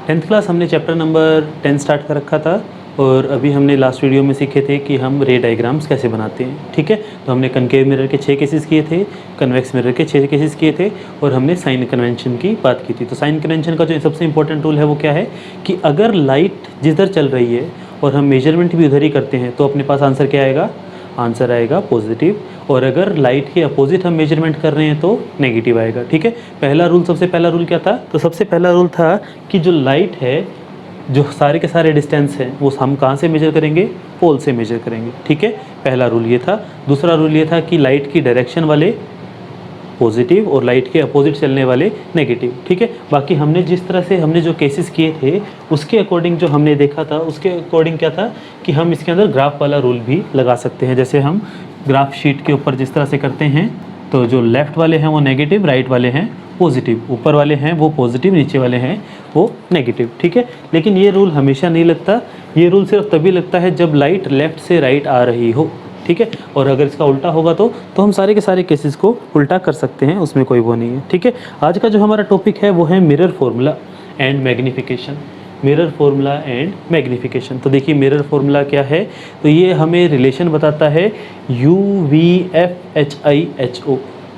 10th class हमने chapter number 10 start कर रखा था और अभी हमने लास्ट वीडियो में सीखे थे कि हम रे डायग्राम्स कैसे बनाते हैं। ठीक है, तो हमने कनकेव मिरर के 6 केसेस किए थे, कन्वेक्स मिरर के 6 केसेस किए थे और हमने साइन कन्वेंशन की बात की थी। तो साइन कन्वेंशन का जो सबसे इंपॉर्टेंट रूल है वो क्या है कि अगर लाइट जिधर चल रही है और हम मेजरमेंट भी उधर ही करते हैं तो अपने पास आंसर क्या आएगा, आंसर आएगा पॉजिटिव। और अगर लाइट के अपोजिट हम मेजरमेंट कर रहे हैं तो नेगेटिव आएगा। ठीक है, सबसे पहला रूल क्या था, तो सबसे पहला रूल था कि जो लाइट है, जो सारे के सारे डिस्टेंस हैं वो हम कहाँ से मेजर करेंगे, पोल से मेजर करेंगे। ठीक है, पहला रूल ये था। दूसरा रूल ये था कि लाइट की डायरेक्शन वाले पॉजिटिव और लाइट के अपोजिट चलने वाले नेगेटिव। ठीक है, बाकी हमने जिस तरह से हमने जो केसेस किए थे उसके अकॉर्डिंग जो हमने देखा था उसके अकॉर्डिंग क्या था कि हम इसके अंदर ग्राफ वाला रूल भी लगा सकते हैं। जैसे हम ग्राफ शीट के ऊपर जिस तरह से करते हैं तो जो लेफ़्ट वाले हैं वो नेगेटिव, राइट वाले हैं पॉजिटिव, ऊपर वाले हैं वो पॉजिटिव, नीचे वाले हैं वो नेगेटिव। ठीक है, लेकिन ये रूल हमेशा नहीं लगता, ये रूल सिर्फ तभी लगता है जब लाइट लेफ़्ट से राइट आ रही हो। ठीक है, और अगर इसका उल्टा होगा तो हम सारे के सारे केसेस को उल्टा कर सकते हैं, उसमें कोई वो नहीं है। ठीक है, आज का जो हमारा टॉपिक है वो है mirror formula and magnification. Mirror formula and magnification. तो देखिए मिरर फॉर्मूला क्या है, तो ये हमें रिलेशन बताता है UVFHIHO।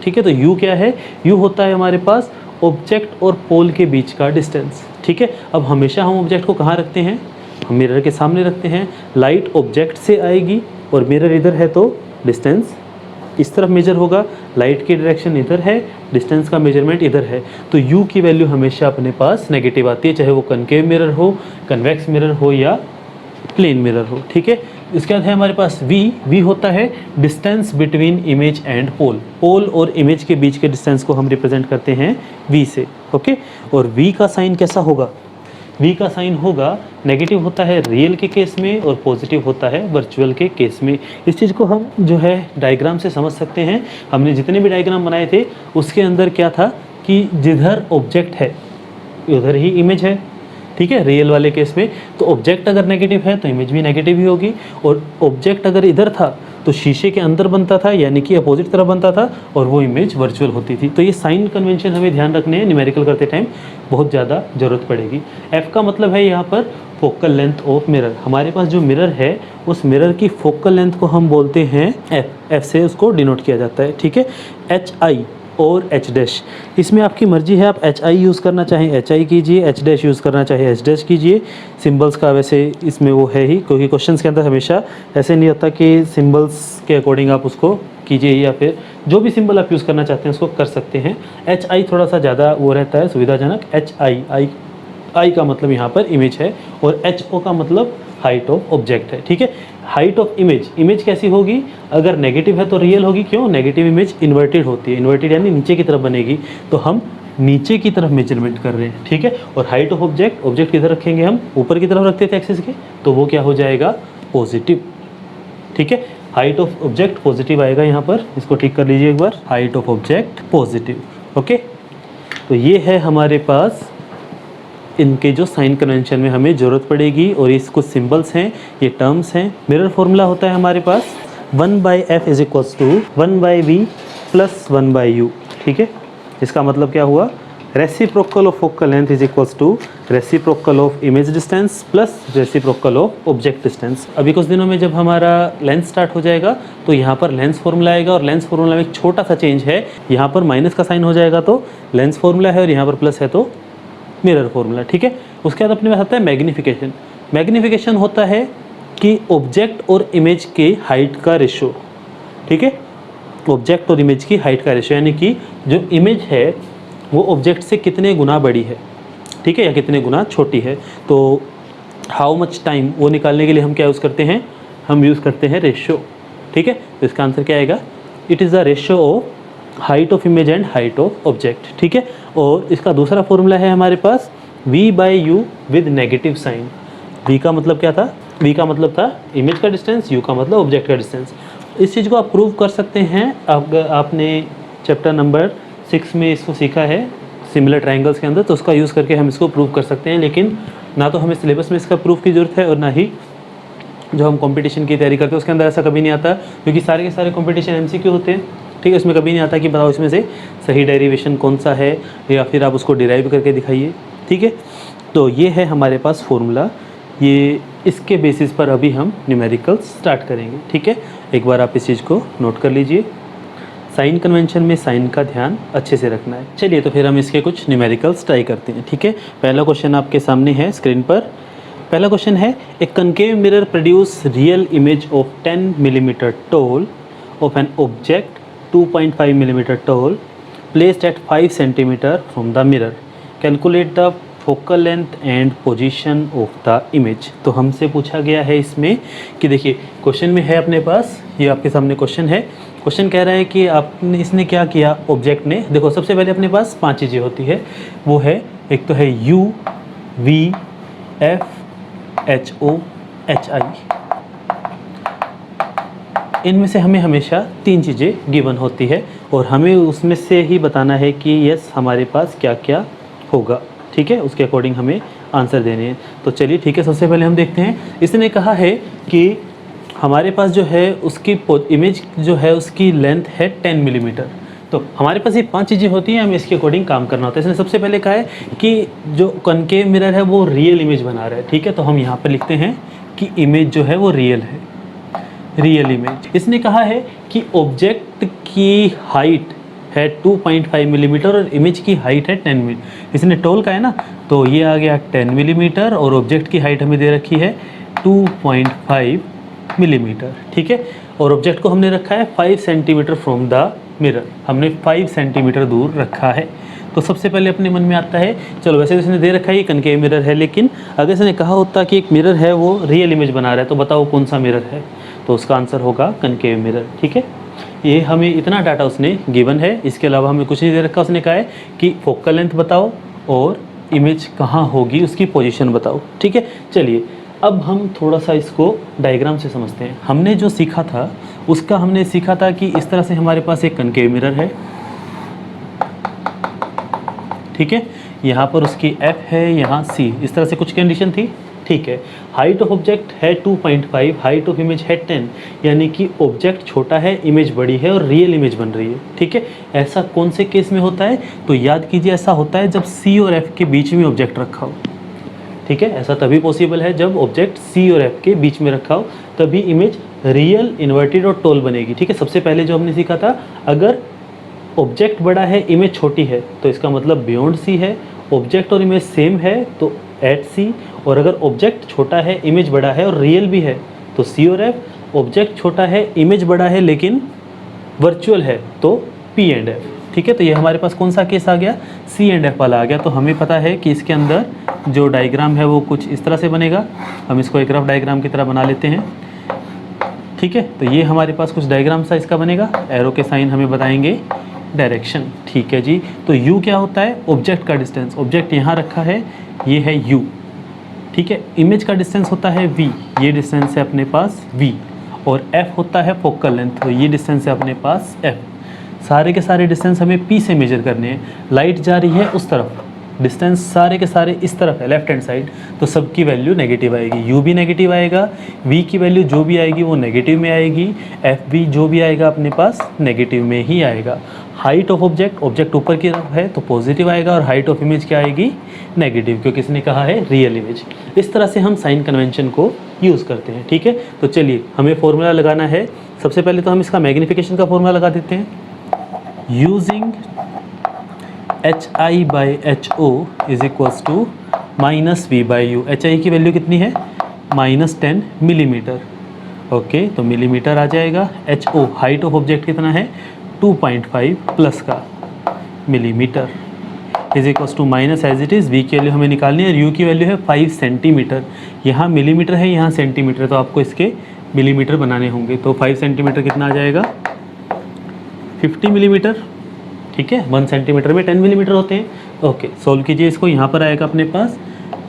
ठीक है, तो U क्या है, U होता है हमारे पास ऑब्जेक्ट और पोल के बीच का डिस्टेंस। ठीक है, अब हमेशा हम ऑब्जेक्ट को कहाँ रखते हैं, हम मिरर के सामने रखते हैं। लाइट ऑब्जेक्ट से आएगी और मिरर इधर है तो डिस्टेंस इस तरफ मेजर होगा, लाइट की डायरेक्शन इधर है, डिस्टेंस का मेजरमेंट इधर है। तो U की वैल्यू हमेशा अपने पास नेगेटिव आती है, चाहे वो कनकेव मिरर हो, कन्वेक्स मिरर हो या प्लेन मिरर हो। ठीक है, इसके बाद है हमारे पास V होता है distance between image and pole. पोल और इमेज के बीच के डिस्टेंस को हम रिप्रेजेंट करते हैं V से। ओके, और V का साइन कैसा होगा, V का साइन होगा नेगेटिव होता है रियल के केस में और पॉजिटिव होता है वर्चुअल के केस में। इस चीज़ को हम जो है डायग्राम से समझ सकते हैं। हमने जितने भी डायग्राम बनाए थे उसके अंदर क्या था कि जिधर ऑब्जेक्ट है उधर ही इमेज है। ठीक है, रियल वाले केस में तो ऑब्जेक्ट अगर नेगेटिव है तो इमेज भी नेगेटिव ही होगी, और ऑब्जेक्ट अगर इधर था तो शीशे के अंदर बनता था यानी कि अपोजिट तरफ बनता था और वो इमेज वर्चुअल होती थी। तो ये साइन कन्वेंशन हमें ध्यान रखने हैं, न्यूमेरिकल करते टाइम बहुत ज़्यादा ज़रूरत पड़ेगी। F का मतलब है यहाँ पर फोकल लेंथ ऑफ मिरर। हमारे पास जो मिरर है उस मिरर की फोकल लेंथ को हम बोलते हैं F से उसको डिनोट किया जाता है। ठीक है, HI और H', इसमें आपकी मर्जी है, आप HI यूज़ करना चाहें HI कीजिए, H' यूज़ करना चाहे H' कीजिए। सिंबल्स का वैसे इसमें वो है ही, क्योंकि क्वेश्चंस के अंदर हमेशा ऐसे नहीं होता कि सिंबल्स के अकॉर्डिंग आप उसको कीजिए, या फिर जो भी सिंबल आप यूज़ करना चाहते हैं उसको कर सकते हैं। HI थोड़ा सा ज़्यादा वो रहता है सुविधाजनक। I का मतलब यहाँ पर इमेज है और HO का मतलब हाइट ऑफ ऑब्जेक्ट है। ठीक है, हाइट ऑफ इमेज कैसी होगी, अगर नेगेटिव है तो रियल होगी। क्यों, नेगेटिव इमेज इन्वर्टेड होती है, इन्वर्टेड यानी नीचे की तरफ बनेगी, तो हम नीचे की तरफ मेजरमेंट कर रहे हैं। ठीक है, और हाइट ऑफ ऑब्जेक्ट किधर रखेंगे, हम ऊपर की तरफ रखते थे एक्सिस के, तो वो क्या हो जाएगा, पॉजिटिव। ठीक है, हाइट ऑफ ऑब्जेक्ट पॉजिटिव आएगा यहाँ पर, इसको ठीक कर लीजिए एक बार, height of object positive. Okay, तो ये है हमारे पास इनके जो साइन कन्वेंशन में हमें ज़रूरत पड़ेगी, और ये कुछ सिंबल्स हैं, ये टर्म्स हैं। मिरर फॉर्मूला होता है हमारे पास 1/f = 1/v + 1/u। ठीक है, इसका मतलब क्या हुआ, reciprocal of focal length = reciprocal of image distance plus reciprocal of object distance. अभी कुछ दिनों में जब हमारा लेंस स्टार्ट हो जाएगा तो यहाँ पर लेंस फॉर्मूला आएगा, और लेंस फॉर्मूला में एक छोटा सा चेंज है, यहाँ पर माइनस का साइन हो जाएगा तो लेंस फॉर्मूला है, और यहाँ पर प्लस है तो मिरर फॉर्मूला। ठीक है, उसके बाद अपने पास आता है मैग्नीफिकेशन। मैग्नीफिकेशन होता है कि ऑब्जेक्ट और इमेज के हाइट का रेशो। ठीक है, ऑब्जेक्ट और इमेज की हाइट का रेशो, यानी कि जो इमेज है वो ऑब्जेक्ट से कितने गुना बड़ी है, ठीक है, या कितने गुना छोटी है। तो हाउ मच टाइम, वो निकालने के लिए हम क्या यूज़ करते हैं, हम यूज़ करते हैं रेशो। ठीक है, तो इसका आंसर क्या आएगा, it is the ratio of height of image and height of object. ठीक है, और इसका दूसरा फॉर्मूला है हमारे पास V/U with negative sign. V का मतलब क्या था, V का मतलब था इमेज का डिस्टेंस, U का मतलब ऑब्जेक्ट का डिस्टेंस। इस चीज़ को आप प्रूव कर सकते हैं, आपने चैप्टर नंबर 6 में इसको सीखा है सिमिलर ट्रायंगल्स के अंदर, तो उसका यूज़ करके हम इसको प्रूव कर सकते हैं। लेकिन ना तो हमें सिलेबस में इसका प्रूफ की ज़रूरत है, और ना ही जो हम कंपटीशन की तैयारी करते हैं उसके अंदर ऐसा कभी नहीं आता, क्योंकि सारे के सारे कंपटीशन MCQ होते हैं। ठीक है, इसमें कभी नहीं आता कि बताओ इसमें से सही डेरिवेशन कौन सा है, या फिर आप उसको डिराइव करके दिखाइए। ठीक है, तो ये है हमारे पास फॉर्मूला, ये इसके बेसिस पर अभी हम न्यूमेरिकल्स स्टार्ट करेंगे। ठीक है, एक बार आप इस चीज़ को नोट कर लीजिए। साइन कन्वेंशन में साइन का ध्यान अच्छे से रखना है। चलिए तो फिर हम इसके कुछ न्यूमेरिकल्स ट्राई करते हैं। ठीक है, पहला क्वेश्चन आपके सामने है स्क्रीन पर। पहला क्वेश्चन है, a concave mirror produce real image of 10 millimetre tall of an object 2.5 millimetre tall placed at 5 centimetre from the mirror, calculate the focal length and position of the image. तो हमसे पूछा गया है इसमें कि देखिए क्वेश्चन में है अपने पास, ये आपके सामने क्वेश्चन है। क्वेश्चन कह रहा है कि आपने इसने क्या किया, ऑब्जेक्ट ने, देखो सबसे पहले अपने पास 5 चीज़ें होती है, वो है एक तो है U, V, F, H, O, H, I। इनमें से हमें हमेशा 3 चीज़ें गिवन होती है और हमें उसमें से ही बताना है कि यस हमारे पास क्या क्या होगा। ठीक है, उसके अकॉर्डिंग हमें आंसर देने हैं। तो चलिए ठीक है, सबसे पहले हम देखते हैं। इसने कहा है कि हमारे पास जो है उसकी इमेज जो है उसकी लेंथ है 10 मिलीमीटर। तो हमारे पास ये 5 चीज़ें होती हैं, हमें इसके अकॉर्डिंग काम करना होता है। इसने सबसे पहले कहा है कि जो कनकेव मिरर है वो रियल इमेज बना रहा है। ठीक है, तो हम यहाँ पर लिखते हैं कि इमेज जो है वो रियल है, रियल इमेज। इसने कहा है कि ऑब्जेक्ट की हाइट है 2.5 मिलीमीटर और इमेज की हाइट है 10 मिलीमीटर। इसने टॉल का है ना, तो ये आ गया 10 मिलीमीटर और ऑब्जेक्ट की हाइट हमें दे रखी है 2.5 मिलीमीटर। ठीक है, और ऑब्जेक्ट को हमने रखा है 5 सेंटीमीटर फ्रॉम द मिरर, हमने 5 सेंटीमीटर दूर रखा है। तो सबसे पहले अपने मन में आता है, चलो वैसे तो इसने दे रखा है ये कनकेव मिरर है, लेकिन अगर इसने कहा होता कि एक मिरर है वो रियल इमेज बना रहा है, तो बताओ कौन सा मिरर है, तो उसका आंसर होगा कनकेव मिरर। ठीक है, ये हमें इतना डाटा उसने गिवन है, इसके अलावा हमें कुछ नहीं दे रखा। उसने कहा है कि फोकल लेंथ बताओ और इमेज कहाँ होगी उसकी पोजीशन बताओ। ठीक है, चलिए अब हम थोड़ा सा इसको डायग्राम से समझते हैं। हमने जो सीखा था उसका हमने सीखा था कि इस तरह से हमारे पास एक कनकेव मिरर है। ठीक है, यहाँ पर उसकी F है, यहाँ C, इस तरह से कुछ कंडीशन थी। ठीक है, हाइट ऑफ ऑब्जेक्ट है 2.5, हाइट ऑफ इमेज है 10, यानी कि ऑब्जेक्ट छोटा है, इमेज बड़ी है और रियल इमेज बन रही है। ठीक है, ऐसा कौन से केस में होता है, तो याद कीजिए ऐसा होता है जब C और F के बीच में ऑब्जेक्ट रखा हो। ठीक है, ऐसा तभी पॉसिबल है जब ऑब्जेक्ट C और F के बीच में रखा हो, तभी इमेज रियल, इन्वर्टेड और टॉल बनेगी। ठीक है, सबसे पहले जो हमने सीखा था, अगर ऑब्जेक्ट बड़ा है इमेज छोटी है तो इसका मतलब बियॉन्ड C है, ऑब्जेक्ट और इमेज सेम है तो एट C, और अगर ऑब्जेक्ट छोटा है इमेज बड़ा है और रियल भी है तो C और F, ऑब्जेक्ट छोटा है इमेज बड़ा है लेकिन वर्चुअल है तो P एंड F। ठीक है, तो ये हमारे पास कौन सा केस आ गया, C एंड F वाला आ गया। तो हमें पता है कि इसके अंदर जो डायग्राम है वो कुछ इस तरह से बनेगा। हम इसको एक रफ डायग्राम की तरह बना लेते हैं। ठीक है, तो ये हमारे पास कुछ डायग्राम सा इसका बनेगा, एरो के साइन हमें बताएंगे डायरेक्शन। ठीक है जी, तो U क्या होता है, ऑब्जेक्ट का डिस्टेंस, ऑब्जेक्ट यहाँ रखा है, ये है U। ठीक है, इमेज का डिस्टेंस होता है V, ये डिस्टेंस है अपने पास V, और F होता है फोकल लेंथ, तो ये डिस्टेंस है अपने पास F। सारे के सारे डिस्टेंस हमें P से मेजर करने हैं। लाइट जा रही है उस तरफ, डिस्टेंस सारे के सारे इस तरफ है, लेफ्ट हैंड साइड, तो सबकी वैल्यू नेगेटिव आएगी। U भी नेगेटिव आएगा, V की वैल्यू जो भी आएगी वो नेगेटिव में आएगी, F भी जो भी आएगा अपने पास नेगेटिव में ही आएगा। हाइट ऑफ ऑब्जेक्ट, ऑब्जेक्ट ऊपर की तरफ है तो पॉजिटिव आएगा, और हाइट ऑफ इमेज क्या आएगी, नेगेटिव, क्योंकि इसने कहा है रियल इमेज। इस तरह से हम साइन कन्वेंशन को यूज़ करते हैं। ठीक है, तो चलिए हमें फॉर्मूला लगाना है। सबसे पहले तो हम इसका मैग्नीफिकेशन का फॉर्मूला लगा देते हैं। Using HI/HO is equals to -V/U। HI की वैल्यू कितनी है, -10 मिलीमीटर। ओके, तो मिलीमीटर आ जाएगा। HO हाइट ऑफ ऑब्जेक्ट कितना है, 2.5 प्लस का millimetre, is equals to minus as it is. V की वैल्यू हमें निकालनी है, U की वैल्यू है 5 सेंटीमीटर। यहाँ मिलीमीटर है, यहाँ सेंटीमीटर, तो आपको इसके मिलीमीटर बनाने होंगे। तो 5 सेंटीमीटर कितना आ जाएगा, 50 मिलीमीटर। ठीक है, 1 सेंटीमीटर में 10 मिलीमीटर होते हैं। ओके, सोल्व कीजिए इसको। यहाँ पर आएगा अपने पास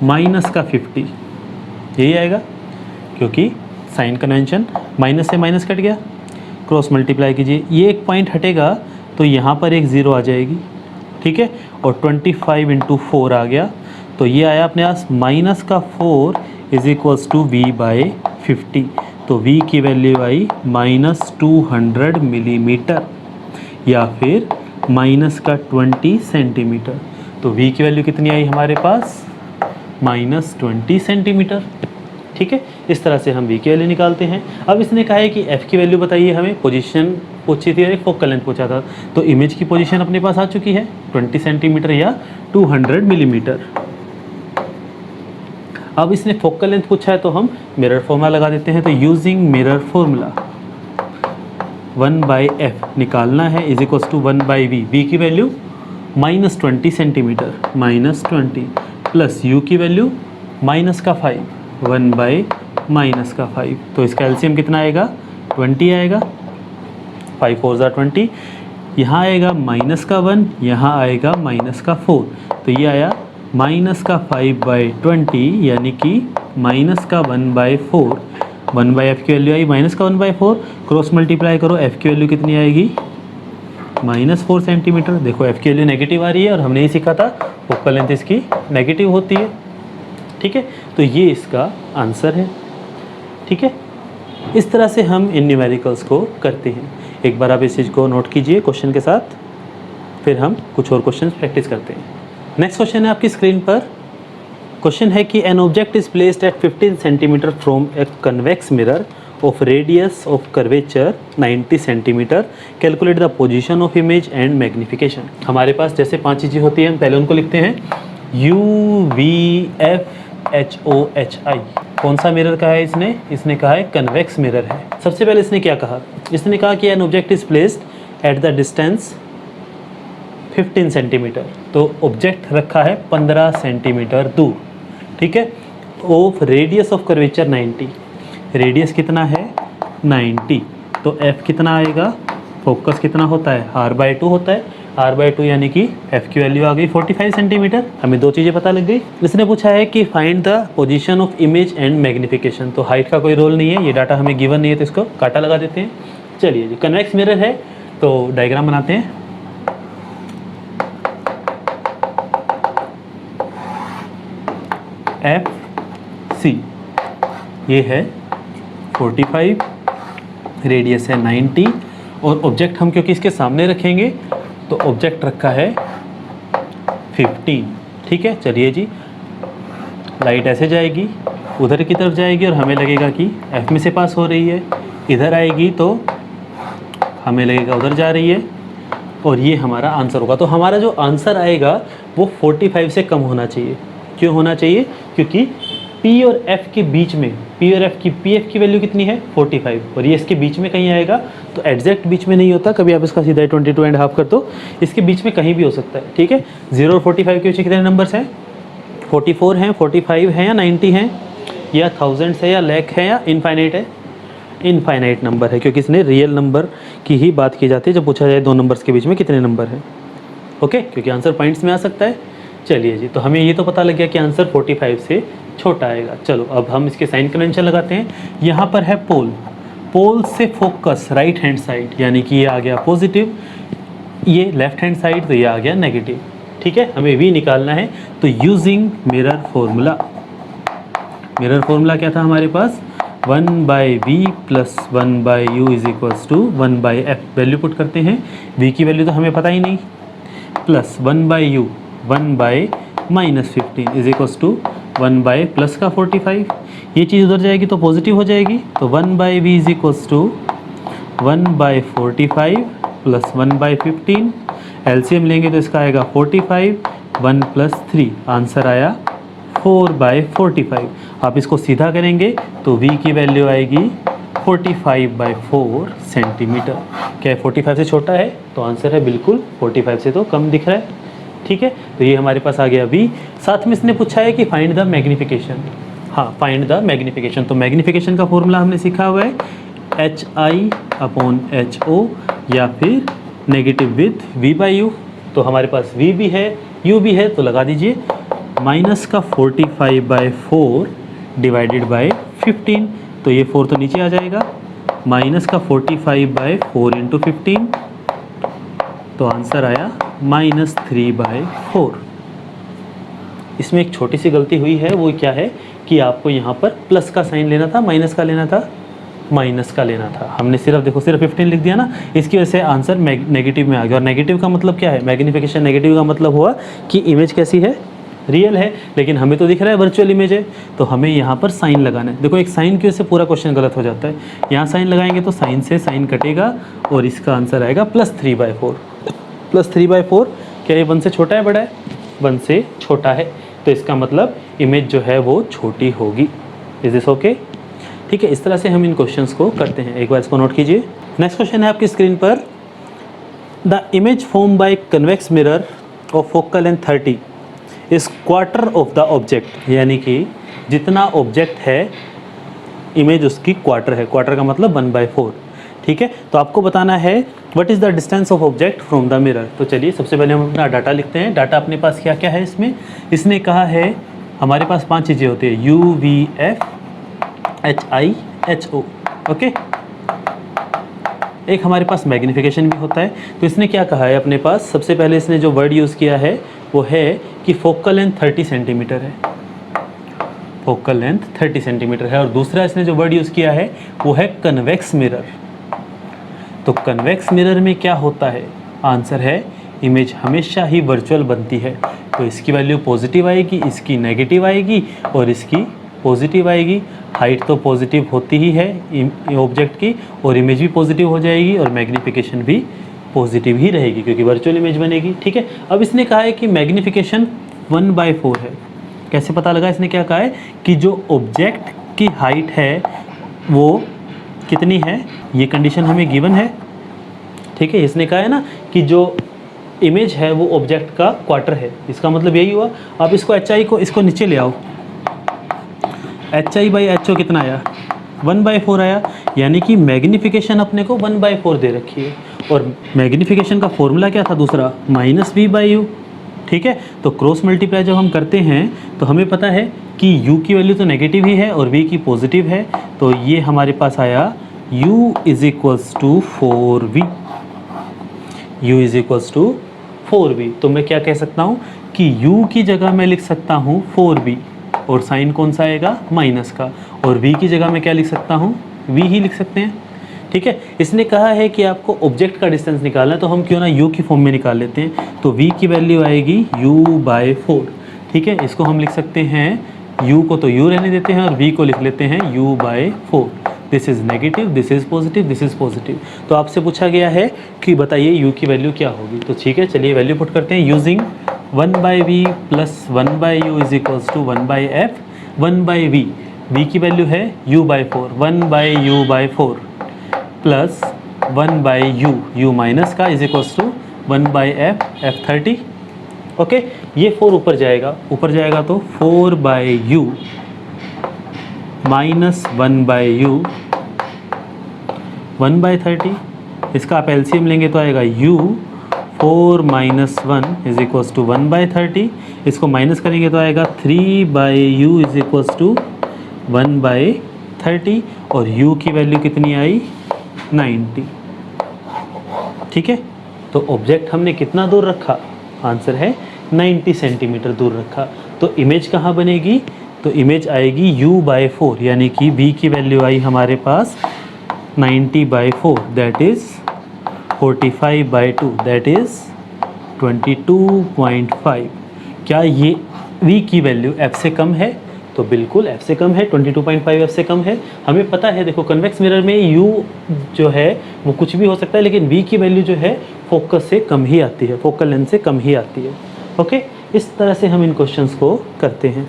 माइनस का 50, यही आएगा, क्योंकि साइन कन्वेंशन, माइनस से माइनस कट गया, क्रॉस मल्टीप्लाई कीजिए, ये एक पॉइंट हटेगा तो यहाँ पर एक ज़ीरो आ जाएगी। ठीक है, और 25 × 4 आ गया, तो ये आया अपने पास माइनस का 4 इज इक्वल्स टू V/50। तो V की वैल्यू आई -200 मिलीमीटर, या फिर -20 सेंटीमीटर। तो V की वैल्यू कितनी आई हमारे पास, -20 सेंटीमीटर। ठीक है, इस तरह से हम v की वैल्यू निकालते हैं। अब इसने कहा है कि f की वैल्यू बताइए, हमें पोजीशन पूछी थी और एक फोकल लेंथ पूछा था। तो इमेज की पोजीशन अपने पास आ चुकी है 20 सेंटीमीटर या 200 मिलीमीटर। अब इसने फोकल लेंथ पूछा है तो हम मिरर फॉर्मूला लगा देते हैं। तो यूजिंग मिरर फॉर्मूला 1/f निकालना है is equals to 1/v। v की वैल्यू -20 सेंटीमीटर, -20 प्लस u की वैल्यू -5, 1/-5। तो इसका एलसीएम कितना आएगा? 20 आएगा। 5 4 ज़ा 20, यहाँ आएगा -1, यहाँ आएगा -4। तो ये आया -5/20 यानी कि -1/4। 1/f की वैल्यू आई -1/4, क्रॉस मल्टीप्लाई करो, f की वैल्यू कितनी आएगी? -4 सेंटीमीटर। देखो f की वैल्यू नेगेटिव आ रही है और हमने ही सीखा था फोकल लेंथ इसकी नेगेटिव होती है। ठीक है, तो ये इसका आंसर है। ठीक है, इस तरह से हम इन न्यूमेरिकल्स को करते हैं। एक बार आप इस चीज़ को नोट कीजिए क्वेश्चन के साथ, फिर हम कुछ और क्वेश्चन प्रैक्टिस करते हैं। नेक्स्ट क्वेश्चन है आपकी स्क्रीन पर। क्वेश्चन है कि an object is placed at 15 centimetre from a convex mirror of radius of curvature 90 centimetre, calculate the position of image and magnification. हमारे पास जैसे 5 चीज़ें होती हैं, हम पहले उनको लिखते हैं UVFHOHI। कौन सा मिरर कहा है इसने कहा है कन्वेक्स मिरर है। सबसे पहले इसने क्या कहा? इसने कहा कि an object is placed at the distance 15 centimetre. तो ऑब्जेक्ट रखा है 15 सेंटीमीटर दूर। ठीक है, of radius of curvature 90। Radius कितना है? 90। तो f कितना आएगा? फोकस कितना होता है? r/2 होता है। r/2 यानी कि f की वैल्यू आ गई 45 सेंटीमीटर। हमें दो चीज़ें पता लग गई। इसने पूछा है कि find the position of image and magnification. तो हाइट का कोई रोल नहीं है, ये डाटा हमें गिवन नहीं है, तो इसको काटा लगा देते हैं। चलिए जी, कन्वेक्स मिरर है तो डायग्राम बनाते हैं। FC ये है 45, रेडियस है 90 और ऑब्जेक्ट हम क्योंकि इसके सामने रखेंगे तो ऑब्जेक्ट रखा है 15। ठीक है, चलिए जी, लाइट ऐसे जाएगी, उधर की तरफ जाएगी और हमें लगेगा कि F में से पास हो रही है। इधर आएगी तो हमें लगेगा उधर जा रही है और ये हमारा आंसर होगा। तो हमारा जो आंसर आएगा वो 45 से कम होना चाहिए। क्यों होना चाहिए? क्योंकि P और F के बीच में, P और F की PF की वैल्यू कितनी है? 45 और ये इसके बीच में कहीं आएगा। तो एग्जैक्ट बीच में नहीं होता, कभी आप इसका सीधा 22.5 कर दो, इसके बीच में कहीं भी हो सकता है। ठीक है, 0 और 45 के बीच कितने नंबर्स हैं? 44 हैं, 45 हैं या 90 हैं या थाउजेंड्स है या लैख है या इनफाइनाइट है? इनफाइनाइट नंबर है, क्योंकि इसने रियल नंबर की ही बात की जाती है जब पूछा जाए दो नंबर्स के बीच में कितने नंबर हैं। ओके, क्योंकि आंसर पॉइंट्स में आ सकता है। चलिए जी, तो हमें ये तो पता लग गया कि आंसर 45 से छोटा आएगा। चलो अब हम इसके साइन कन्वेंशन लगाते हैं। यहाँ पर है पोल, पोल से फोकस राइट हैंड साइड, यानी कि ये आ गया पॉजिटिव, ये लेफ्ट हैंड साइड, तो ये आ गया नेगेटिव। ठीक है, हमें V निकालना है। तो using mirror formula, mirror formula क्या था हमारे पास? 1/v plus 1/u is equals to 1/f। Value put करते हैं, v की वैल्यू तो हमें पता ही नहीं, plus 1/u 1/-15 is equals to 1/ plus का 45। ये चीज़ उधर जाएगी तो पॉजिटिव हो जाएगी। तो 1/v is equals to 1/45 plus 1/15। LCM लेंगे तो इसका आएगा 45, 1 + 3, आंसर आया 4/45। आप इसको सीधा करेंगे तो v की वैल्यू आएगी 45/4 सेंटीमीटर। क्या 45 से छोटा है? तो आंसर है बिल्कुल 45 से तो कम दिख रहा है। ठीक है, तो ये हमारे पास आ गया v। साथ में इसने पूछा है कि फाइंड द मैग्निफिकेशन। हाँ, फाइंड द मैग्निफिकेशन। तो मैग्निफिकेशन का फॉर्मूला हमने सीखा हुआ है HI/HO या फिर नेगेटिव विथ v/u। तो हमारे पास v भी है, u भी है, तो लगा दीजिए -45/4 डिवाइडेड बाय 15। तो ये 4 तो नीचे आ जाएगा, -45/4 इंटू 15, तो आंसर आया -3/4। इसमें एक छोटी सी गलती हुई है, वो क्या है कि आपको यहाँ पर प्लस का साइन लेना था, माइनस का लेना था, माइनस का लेना था। हमने सिर्फ देखो सिर्फ 15 लिख दिया ना, इसकी वजह से आंसर नेगेटिव में आ गया। और नेगेटिव का मतलब क्या है? मैग्निफिकेशन नेगेटिव का मतलब हुआ कि इमेज कैसी है? रियल है, लेकिन हमें तो दिख रहा है वर्चुअल इमेज है, तो हमें यहाँ पर साइन लगाना है। देखो एक साइन की वजह से पूरा क्वेश्चन गलत हो जाता है। यहाँ साइन लगाएंगे तो साइन से साइन कटेगा और इसका आंसर आएगा +3/4। +3/4 क्या ये 1 से छोटा है बड़ा है? 1 से छोटा है, तो इसका मतलब इमेज जो है वो छोटी होगी। Is this okay? ठीक है, इस तरह से हम इन क्वेश्चंस को करते हैं। एक बार इसको नोट कीजिए। नेक्स्ट क्वेश्चन है आपकी स्क्रीन पर, the image form by convex mirror of focal length 30 is quarter of the object, यानी कि जितना ऑब्जेक्ट है इमेज उसकी क्वार्टर है। क्वार्टर का मतलब 1/4। ठीक है, तो आपको बताना है what is the distance of object from the mirror. तो चलिए सबसे पहले हम अपना डाटा लिखते हैं। डाटा अपने पास क्या क्या है इसमें? इसने कहा है हमारे पास 5 चीज़ें होती है, U, V, F, H, I, H, O। Okay, एक हमारे पास मैग्नीफिकेशन भी होता है। तो इसने क्या कहा है अपने पास, सबसे पहले इसने जो वर्ड यूज़ किया है वो है कि फोकल लेंथ 30 सेंटीमीटर है। फोकल लेंथ 30 सेंटीमीटर है। और दूसरा इसने जो वर्ड यूज़ किया है वो है कन्वेक्स मिरर। तो कन्वेक्स मिरर में क्या होता है? आंसर है इमेज हमेशा ही वर्चुअल बनती है। तो इसकी वैल्यू पॉजिटिव आएगी, इसकी नेगेटिव आएगी और इसकी पॉजिटिव आएगी। हाइट तो पॉजिटिव होती ही है ऑब्जेक्ट की, और इमेज भी पॉजिटिव हो जाएगी और मैग्नीफिकेशन भी पॉजिटिव ही रहेगी क्योंकि वर्चुअल इमेज बनेगी। ठीक है, अब इसने कहा है कि मैग्नीफिकेशन 1/4 है। कैसे पता लगा? इसने क्या कहा है कि जो ऑब्जेक्ट की हाइट है वो कितनी है, ये कंडीशन हमें गिवन है। ठीक है, इसने कहा है ना कि जो इमेज है वो ऑब्जेक्ट का क्वार्टर है, इसका मतलब यही हुआ। आप इसको HI को इसको नीचे ले आओ, HI/HO कितना आया? 1/4 आया, यानी कि मैग्नीफिकेशन अपने को 1/4 दे रखी है। और मैग्नीफिकेशन का फॉर्मूला क्या था दूसरा? -V/U। ठीक है, तो क्रॉस मल्टीप्लाई जब हम करते हैं तो हमें पता है कि U की वैल्यू तो नेगेटिव ही है और V की पॉजिटिव है, तो ये हमारे पास आया U = 4V। U = 4V। तो मैं क्या कह सकता हूँ कि U की जगह मैं लिख सकता हूँ 4V, और साइन कौन सा आएगा? माइनस का। और V की जगह मैं क्या लिख सकता हूँ? V ही लिख सकते हैं। ठीक है, इसने कहा है कि आपको ऑब्जेक्ट का डिस्टेंस निकालना है, तो हम क्यों ना U की फॉर्म में निकाल लेते हैं। तो V की वैल्यू आएगी U/4। ठीक है, इसको हम लिख सकते हैं, U को तो U रहने देते हैं और V को लिख लेते हैं U/4। This is negative, this is positive, this is positive. तो आपसे पूछा गया है कि बताइए U की वैल्यू क्या होगी। तो ठीक है, चलिए वैल्यू पुट करते हैं। Using 1/V + 1/U = 1/F 1/V। V की वैल्यू है U/4, 1/U/4 plus 1/U, U minus का = 1/F, F30। ओके, ये 4 ऊपर जाएगा तो 4/U माइनस 1/U 1/30। इसका आप एलसीएम लेंगे तो आएगा U 4 - 1 = 1/30। इसको माइनस करेंगे तो आएगा 3/U = 1/30। और U की वैल्यू कितनी आई? 90। ठीक है, तो ऑब्जेक्ट हमने कितना दूर रखा? आंसर है 90 सेंटीमीटर दूर रखा। तो इमेज कहाँ बनेगी? तो इमेज आएगी U/4, यानी कि V की वैल्यू आई हमारे पास 90/4, दैट इज़ 45/2, दैट इज़ 22.5। क्या ये V की वैल्यू F से कम है? तो बिल्कुल F से कम है, 22.5 F से कम है। हमें पता है, देखो कन्वेक्स मिरर में U जो है वो कुछ भी हो सकता है, लेकिन V की वैल्यू जो है फोकस से कम ही आती है, फोकल लेंथ से कम ही आती है। ओके, इस तरह से हम इन क्वेश्चंस को करते हैं।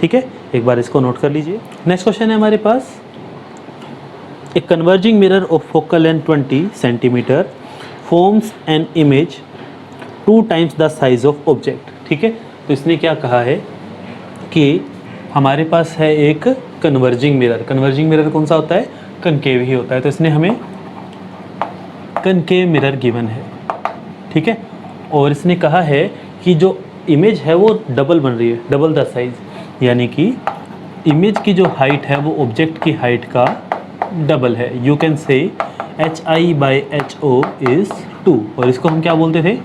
ठीक है, एक बार इसको नोट कर लीजिए। नेक्स्ट क्वेश्चन है हमारे पास, a converging mirror of focal length 20 centimetre forms an image 2 times the size of object. ठीक है, तो इसने क्या कहा है कि हमारे पास है एक कन्वर्जिंग मिरर। कन्वर्जिंग मिरर कौन सा होता है? कनकेव ही होता है। तो इसने हमें कनकेव मिरर गिवन है। ठीक है, और इसने कहा है कि जो इमेज है वो डबल बन रही है, डबल द साइज, यानी कि इमेज की जो हाइट है वो ऑब्जेक्ट की हाइट का डबल है। यू कैन से HI/HO = 2, और इसको हम क्या बोलते थे?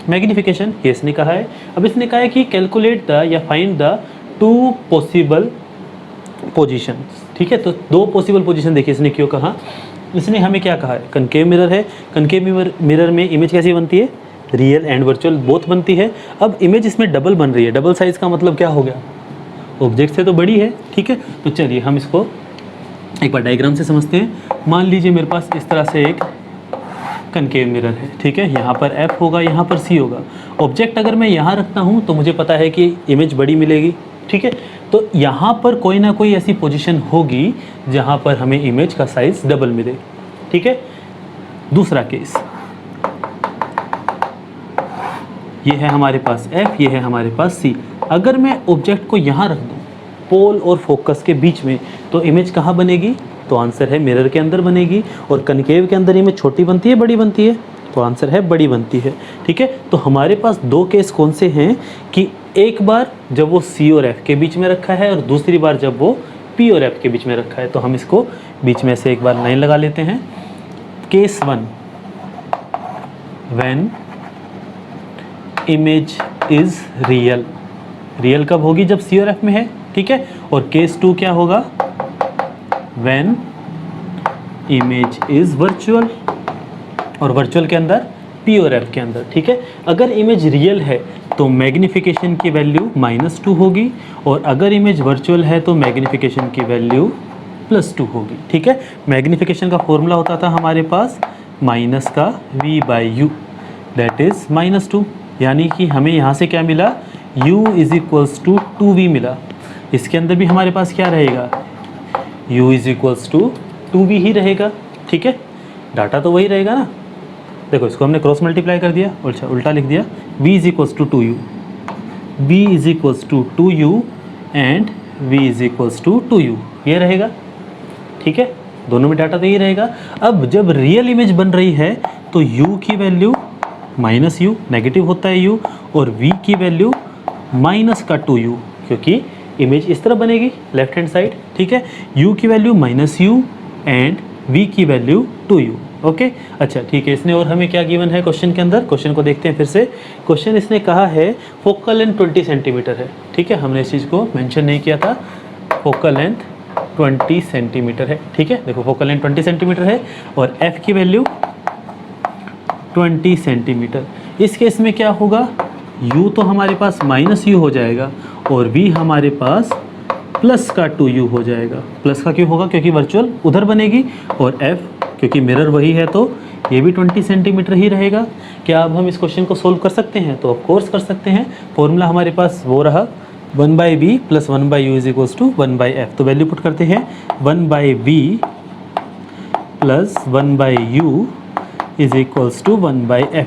मैग्नीफिकेशन। ये इसने कहा है। अब इसने कहा है कि कैलकुलेट द या फाइंड द 2 पॉसिबल पोजीशंस। ठीक है, तो 2 पॉसिबल पोजीशन देखिए इसने क्यों कहा। इसने हमें क्या कहा है? कनकेव मिरर है, कनकेव मिरर में इमेज कैसी बनती है? रियल एंड वर्चुअल बोथ बनती है। अब इमेज इसमें डबल बन रही है, डबल साइज़ का मतलब क्या हो गया, ऑब्जेक्ट से तो बड़ी है, ठीक है। तो चलिए हम इसको एक बार डायग्राम से समझते हैं। मान लीजिए मेरे पास इस तरह से एक कनकेव मिरर है, ठीक है। यहाँ पर F होगा, यहाँ पर C होगा। ऑब्जेक्ट अगर मैं यहाँ रखता हूँ तो मुझे पता है कि इमेज बड़ी मिलेगी, ठीक है। तो यहाँ पर कोई ना कोई ऐसी पोजीशन होगी जहाँ पर हमें इमेज का साइज़ डबल मिले, ठीक है। दूसरा केस, ये है हमारे पास F, ये है हमारे पास C। अगर मैं ऑब्जेक्ट को यहाँ रख दूँ पोल और फोकस के बीच में, तो इमेज कहाँ बनेगी, तो आंसर है मिरर के अंदर बनेगी। और कनकेव के अंदर इमेज छोटी बनती है बड़ी बनती है, तो आंसर है बड़ी बनती है, ठीक है। तो हमारे पास दो केस कौन से हैं कि एक बार जब वो C और F के बीच में रखा है और दूसरी बार जब वो P और F के बीच में रखा है। तो हम इसको बीच में से एक बार लाइन लगा लेते हैं। Case 1, when image is real, real कब होगी, जब C और F में है, ठीक है। और केस 2 क्या होगा, व्हेन इमेज इज वर्चुअल, और वर्चुअल के अंदर P और F के अंदर, ठीक है। अगर इमेज रियल है तो मैग्नीफिकेशन की वैल्यू -2 होगी, और अगर इमेज वर्चुअल है तो मैग्नीफिकेशन की वैल्यू +2 होगी, ठीक है। मैग्नीफिकेशन का फॉर्मूला होता था हमारे पास माइनस का v/u, दैट इज -2। यानी कि हमें यहाँ से क्या मिला, u = 2v मिला। इसके अंदर भी हमारे पास क्या रहेगा, u = 2v ही रहेगा, ठीक है। डाटा तो वही रहेगा ना। देखो इसको हमने क्रॉस मल्टीप्लाई कर दिया, उल्टा लिख दिया, v = 2u, v = 2u and v = 2u, ये रहेगा, ठीक है। दोनों में डाटा तो ये रहेगा। अब जब रियल इमेज बन रही है तो u की वैल्यू -u, नेगेटिव होता है u, और v की वैल्यू -2u, क्योंकि इमेज इस तरह बनेगी लेफ्ट हैंड साइड, ठीक है। u की वैल्यू -u एंड v की वैल्यू 2u, ओके। अच्छा ठीक है, इसने और हमें क्या गिवन है क्वेश्चन के अंदर, क्वेश्चन को देखते हैं फिर से। क्वेश्चन इसने कहा है फोकल लेंथ 20 सेंटीमीटर है, ठीक है। हमने इस चीज़ को मेंशन नहीं किया था, फोकल लेंथ 20 सेंटीमीटर है, ठीक है। देखो फोकल लेंथ 20 सेंटीमीटर है और f की वैल्यू 20 सेंटीमीटर। इस केस में क्या होगा, u तो हमारे पास -u हो जाएगा और v हमारे पास +2u हो जाएगा। प्लस का क्यों होगा, क्योंकि वर्चुअल उधर बनेगी, और f क्योंकि मिरर वही है तो ये भी 20 सेंटीमीटर ही रहेगा। क्या अब हम इस क्वेश्चन को सोल्व कर सकते हैं, तो ऑफ कोर्स कर सकते हैं। फॉर्मूला हमारे पास वो रहा 1/v + 1/u = 1/f। तो वैल्यू पुट करते हैं, 1/v + 1/u = 1/f।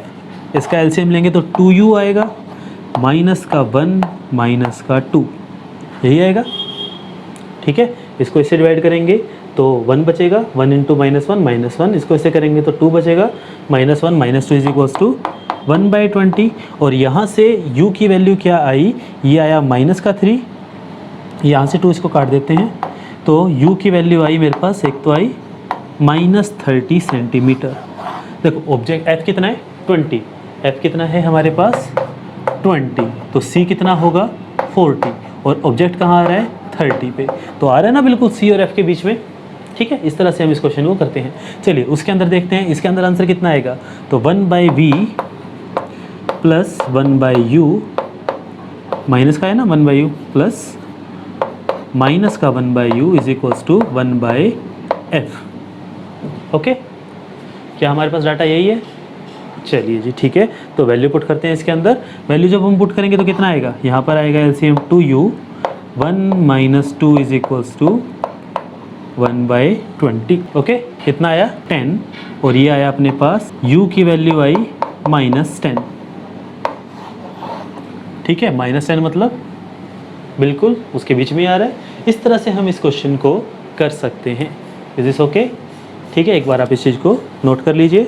इसका एलसीएम लेंगे तो 2u आएगा, -1 -2, यही आएगा, ठीक है। इसको इससे डिवाइड करेंगे तो 1 बचेगा, 1 × -1 -1, इसको ऐसे करेंगे तो 2 बचेगा, -1 -2 = 1/20। और यहाँ से u की वैल्यू क्या आई, ये आया -3, यहाँ से 2 इसको काट देते हैं, तो u की वैल्यू आई मेरे पास, एक तो आई -30 सेंटीमीटर। देखो ऑब्जेक्ट f कितना है 20, f कितना है हमारे पास 20, तो c कितना होगा 40, और ऑब्जेक्ट कहाँ आ रहा है 30 पे, तो आ रहा है ना बिल्कुल c और f के बीच में, ठीक है। इस तरह से हम इस क्वेश्चन को करते हैं। चलिए उसके अंदर देखते हैं, इसके अंदर आंसर कितना आएगा, तो 1/v + 1/u, माइनस का है ना 1/u प्लस माइनस का 1/u = 1/f, ओके। क्या हमारे पास डाटा यही है, चलिए जी ठीक है। तो वैल्यू पुट करते हैं इसके अंदर। वैल्यू जब हम पुट करेंगे तो कितना आएगा, यहाँ पर आएगा एलसीएम 2u, 1 - 2 = 1/20, ओके। कितना आया 10, और ये आया अपने पास u की वैल्यू आई -10, ठीक है। -10 मतलब बिल्कुल उसके बीच में आ रहा है। इस तरह से हम इस क्वेश्चन को कर सकते हैं। इज दिस ओके, ठीक है। एक बार आप इस चीज़ को नोट कर लीजिए।